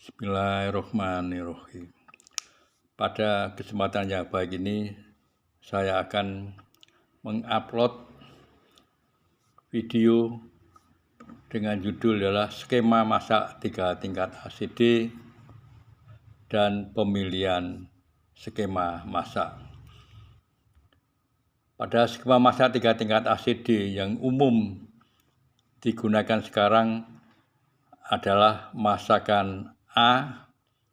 Bismillahirrahmanirrahim. Pada kesempatan yang baik ini, saya akan mengupload video dengan judul adalah skema masak 3 tingkat ACD dan pemilihan skema masak. Pada skema masak 3 tingkat ACD yang umum digunakan sekarang adalah masakan A,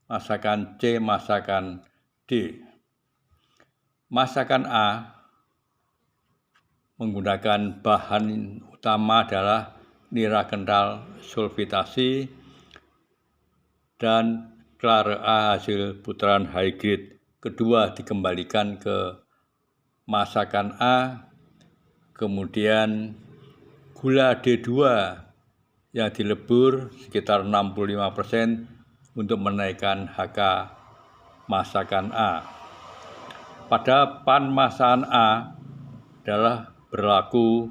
masakan C, masakan D. Masakan A menggunakan bahan utama adalah nira kental sulfitasi dan klare A hasil putaran high grade. Kedua dikembalikan ke masakan A, kemudian gula D2 yang dilebur sekitar 65% untuk menaikkan HK masakan A. Pada pan masakan A adalah berlaku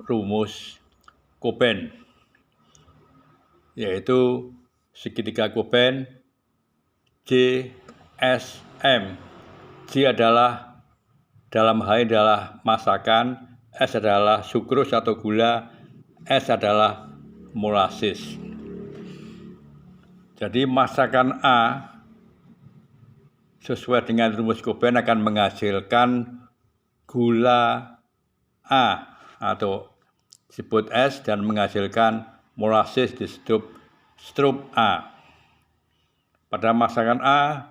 rumus Koppen, yaitu segitiga Koppen JSM. J adalah dalam hal ini adalah masakan, S adalah sukrus atau gula, S adalah molasis. Jadi masakan A sesuai dengan rumus Koppen akan menghasilkan gula A atau disebut S dan menghasilkan molasis disebut strup A. Pada masakan A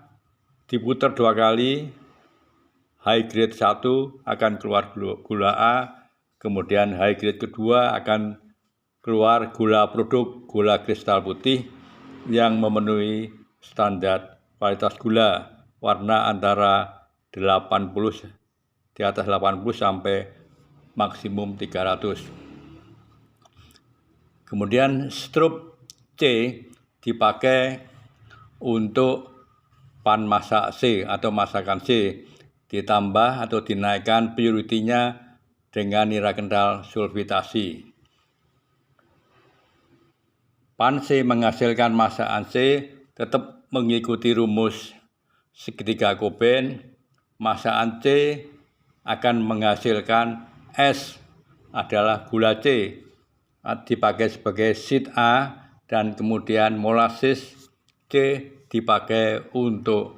diputar 2 kali, high grade 1 akan keluar gula A, kemudian high grade kedua akan keluar gula produk gula kristal putih yang memenuhi standar kualitas gula, warna antara 80 di atas 80 sampai maksimum 300. Kemudian strup C dipakai untuk pan masak C atau masakan C, ditambah atau dinaikkan purity-nya dengan nira kental sulfitasi. Pan C menghasilkan masakan C tetap mengikuti rumus segitiga Koppen. Masakan C akan menghasilkan S adalah gula C dipakai sebagai seed A dan kemudian molasis C dipakai untuk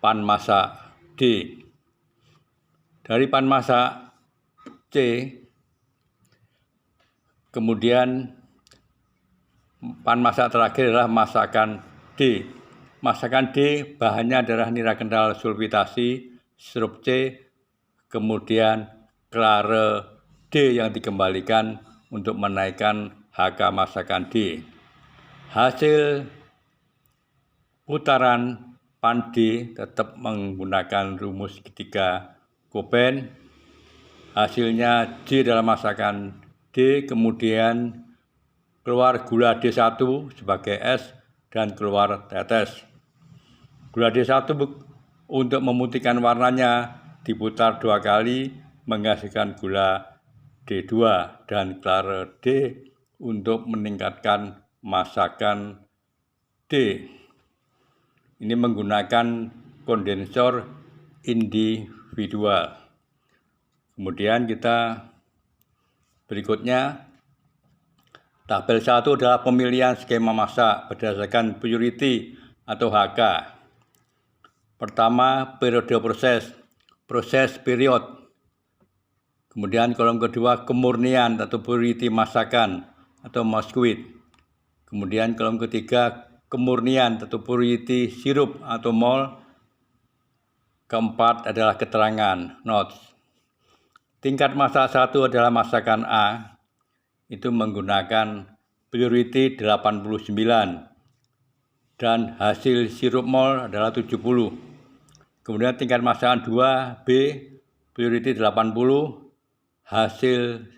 pan masak D. Dari pan masak C kemudian pan masak terakhir adalah masakan D. Masakan D bahannya adalah nira kental sulfitasi, sirup C, kemudian klare D yang dikembalikan untuk menaikkan HK masakan D. Hasil putaran pan D tetap menggunakan rumus segitiga Koppen. Hasilnya J dalam masakan D, kemudian keluar gula D1 sebagai S dan keluar tetes. Gula D1 untuk memutihkan warnanya diputar 2 kali menghasilkan gula D2 dan klare D untuk meningkatkan masakan D. Ini menggunakan kondensor individual. Kemudian kita berikutnya tabel 1 adalah pemilihan skema masak berdasarkan purity atau HK. Pertama, periode proses period. Kemudian kolom kedua, kemurnian atau purity masakan atau mosquit. Kemudian kolom ketiga, kemurnian atau purity sirup atau mol. Keempat adalah keterangan, notes. Tingkat masak 1 adalah masakan A. Itu menggunakan purity 89 dan hasil sirup mol adalah 70. Kemudian tingkat masakan 2 B purity 80, hasil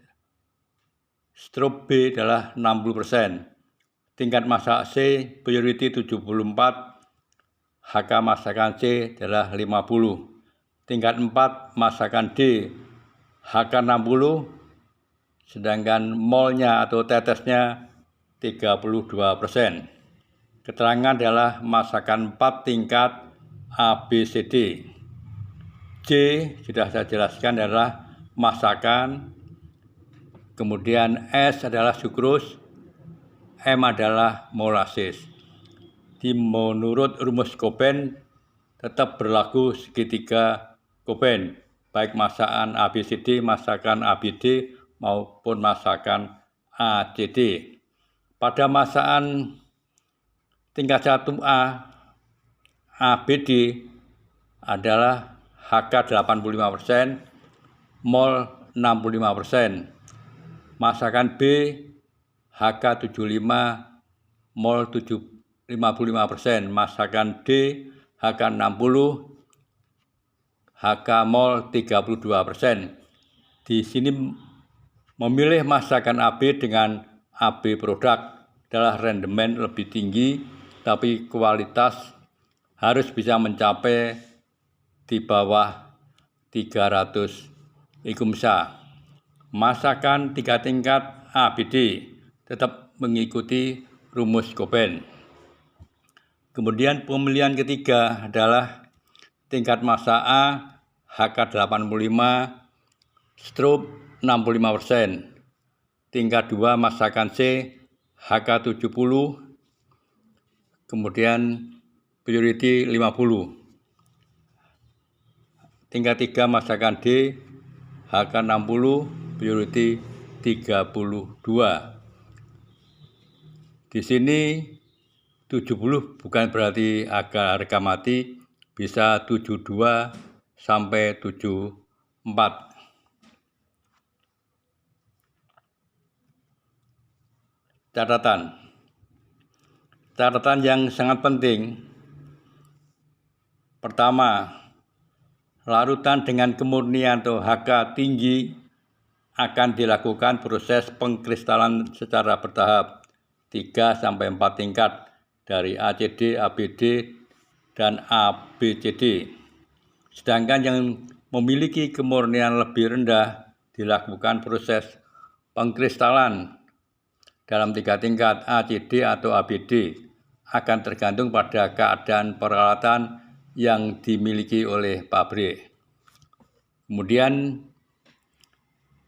strup B adalah 60%. Tingkat masak C purity 74, HK masakan C adalah 50. Tingkat 4 masakan D HK 60, sedangkan molnya atau tetesnya 32%. Keterangan adalah masakan 4 tingkat ABCD. J sudah saya jelaskan adalah masakan. Kemudian S adalah sukrus, M adalah molasses. Menurut rumus Coben tetap berlaku segitiga Coben, baik masakan ABCD, masakan ABD maupun masakan ACD. Pada masakan tingkat 1A ABD adalah HK 85%, mol 65%. Masakan B HK 75, mol 55%. Masakan D HK 60, HK mol 32%. Di sini memilih masakan AB dengan AB produk adalah rendemen lebih tinggi, tapi kualitas harus bisa mencapai di bawah 300 IQMSA. Masakan 3 tingkat ABD tetap mengikuti rumus Coben. Kemudian pemilihan ketiga adalah tingkat massa A HK 85, stroop 65%. Tingkat 2 masakan C HK 70, kemudian purity 50. Tingkat 3 masakan D HK 60, purity 32. Di sini 70 bukan berarti harga mati, bisa 72 sampai 74. Catatan yang sangat penting. Pertama, larutan dengan kemurnian atau HK tinggi akan dilakukan proses pengkristalan secara bertahap 3-4 tingkat dari ACD, ABD, dan ABCD. Sedangkan yang memiliki kemurnian lebih rendah dilakukan proses pengkristalan dalam 3 tingkat ACD atau ABD, akan tergantung pada keadaan peralatan yang dimiliki oleh pabrik. Kemudian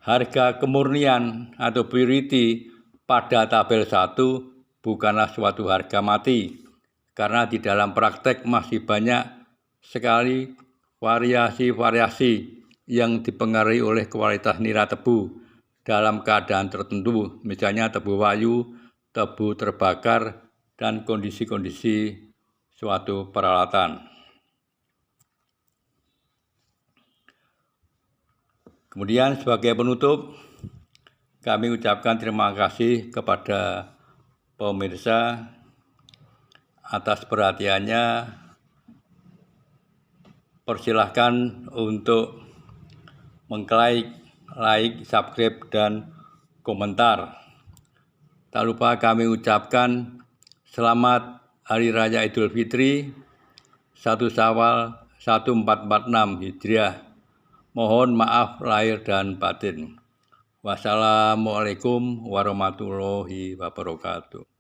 harga kemurnian atau purity pada tabel 1 bukanlah suatu harga mati, karena di dalam praktek masih banyak sekali variasi-variasi yang dipengaruhi oleh kualitas nira tebu dalam keadaan tertentu, misalnya tebu wayu, tebu terbakar, dan kondisi-kondisi suatu peralatan. Kemudian sebagai penutup, kami ucapkan terima kasih kepada pemirsa atas perhatiannya. Persilahkan untuk like, subscribe, dan komentar. Tak lupa kami ucapkan selamat Hari Raya Idul Fitri 1 Syawal 1446 Hijriah. Mohon maaf lahir dan batin. Wassalamualaikum warahmatullahi wabarakatuh.